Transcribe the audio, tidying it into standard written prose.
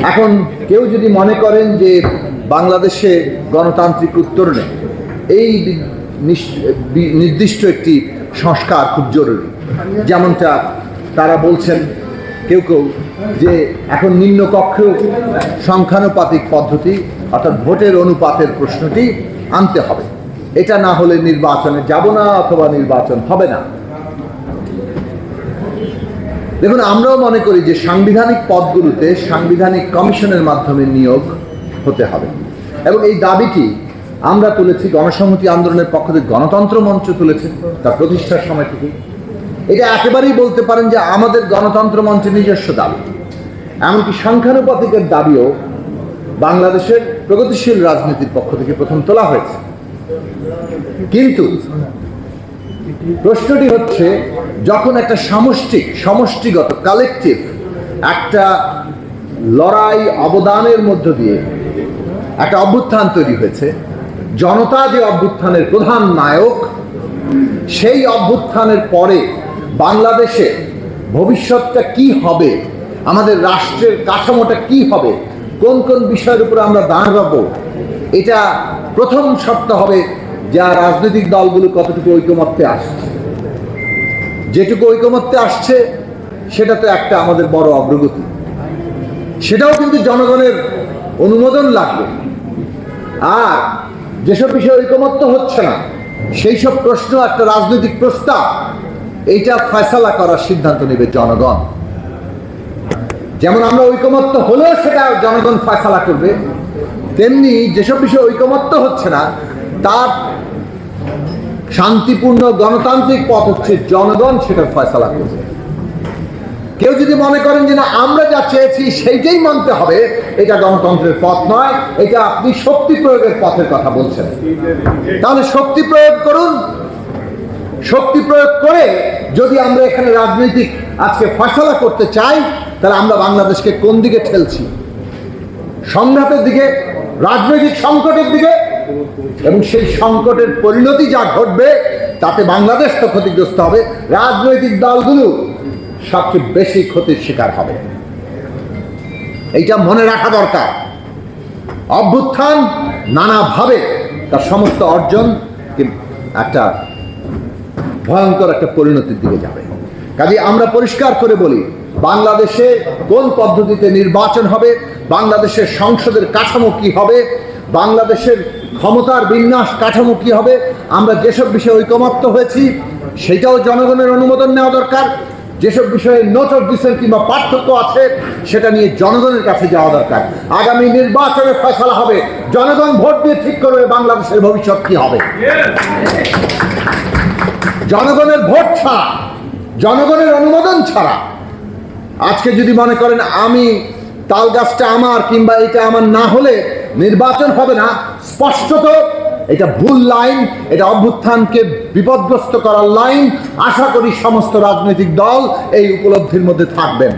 এখন কেউ যদি মনে করেন যে বাংলাদেশে গণতান্ত্রিক উত্তরণে এই নির্দিষ্ট একটি সংস্কার খুব জরুরি, যেমনটা তারা বলছেন কেউ কেউ যে এখন নিম্নকক্ষীয় সংখ্যানুপাতিক পদ্ধতি অর্থাৎ ভোটের অনুপাতের প্রশ্নটি আনতে হবে, এটা না হলে নির্বাচনে যাব না অথবা নির্বাচন হবে না। দেখুন, আমরাও মনে করি যে সাংবিধানিক পদগুলোতে সাংবিধানিক কমিশনের মাধ্যমে নিয়োগ হতে হবে, এবং এই দাবিটি আমরা তুলেছি, গণসংহতি আন্দোলনের পক্ষ থেকে গণতন্ত্র মঞ্চ তুলেছে তার প্রতিষ্ঠার সময় থেকে। এটা একেবারেই বলতে পারেন যে আমাদের গণতন্ত্র মঞ্চের নিজস্ব দাবি, এমনকি সংখ্যানুপাতিকের দাবিও বাংলাদেশের প্রগতিশীল রাজনীতির পক্ষ থেকে প্রথম তোলা হয়েছে। কিন্তু প্রশ্নটি হচ্ছে, যখন একটা সমষ্টিগত কালেকটিভ একটা লড়াই অবদানের মধ্য দিয়ে একটা অভ্যুত্থান তৈরি হয়েছে, জনতা যে অভ্যুত্থানের প্রধান নায়ক, সেই অভ্যুত্থানের পরে বাংলাদেশে ভবিষ্যৎটা কি হবে, আমাদের রাষ্ট্রের কাঠামোটা কি হবে, কোন কোন বিষয়ের উপর আমরা দাঁড়াবো, এটা প্রথম শর্ত হবে যা রাজনৈতিক দলগুলো কতটুকু ঐকমত্যে আসছে। যেটুকু ঐকমত্যে আসছে সেটা তো একটা আমাদের বড় অগ্রগতি, সেটাও কিন্তু জনগণের অনুমোদন লাগবে। আর যেসব বিষয়ে ঐকমত্য হচ্ছে না, সেই সব প্রশ্ন একটা রাজনৈতিক প্রস্তাব, এইটা ফয়সালা করার সিদ্ধান্ত নেবে জনগণ। যেমন আমরা ঐকমত্য হলেও সেটা জনগণ ফয়সালা করবে, তেমনি যেসব বিষয়ে ঐকমত্য হচ্ছে না তার শান্তিপূর্ণ গণতান্ত্রিক পথ হচ্ছে জনগণ সেটার ফয়সালা করবে। কেউ যদি মনে করেন যে না, আমরা যা চেয়েছি সেইটাই মানতে হবে, এটা গণতন্ত্রের পথ নয়, এটা আপনি শক্তি প্রয়োগের পথের কথা বলছেন, তাহলে শক্তি প্রয়োগ করুন। শক্তি প্রয়োগ করে যদি আমরা এখানে রাজনৈতিক আজকে ফয়সালা করতে চাই, তাহলে আমরা বাংলাদেশকে কোন দিকে ঠেলছি? সংঘাতের দিকে, রাজনৈতিক সংকটের দিকে, এবং সেই সংকটের পরিণতি যা ঘটবে তাতে বাংলাদেশ তো ক্ষতিগ্রস্ত হবে, রাজনৈতিক দলগুলো সবচেয়ে বেশি ক্ষতির শিকার হবে। এইটা মনে রাখা দরকার। অভ্যুত্থান নানাভাবে তার সমস্ত অর্জন একটা ভয়ঙ্কর একটা পরিণতির দিকে যাবে। কাজে আমরা পরিষ্কার করে বলি, বাংলাদেশে কোন পদ্ধতিতে নির্বাচন হবে, বাংলাদেশের সংসদের কাঠামো কি হবে, বাংলাদেশের ক্ষমতার বিন্যাস কাঠামো কি হবে, আমরা যেসব বিষয়ে ঐকমত্য হয়েছি সেটাও জনগণের অনুমোদন নেওয়া দরকার। যেসব বিষয়ে নোট অফ ডিসেন্ট কিংবা পার্থক্য আছে সেটা নিয়ে জনগণের কাছে যাওয়া দরকার। আগামী নির্বাচনে ফয়সালা হবে, জনগণ ভোট দিয়ে ঠিক করবে বাংলাদেশের ভবিষ্যৎ কি হবে। জনগণের ভোট ছাড়া, জনগণের অনুমোদন ছাড়া আজকে যদি মনে করেন আমি তাল গাছটা আমার কিংবা এটা আমার না হলে নির্বাচন হবে না, স্পষ্টত এটা ভুল লাইন, এটা অভ্যুত্থানকে বিপদগ্রস্ত করার লাইন। আশা করি সমস্ত রাজনৈতিক দল এই উপলব্ধির মধ্যে থাকবেন।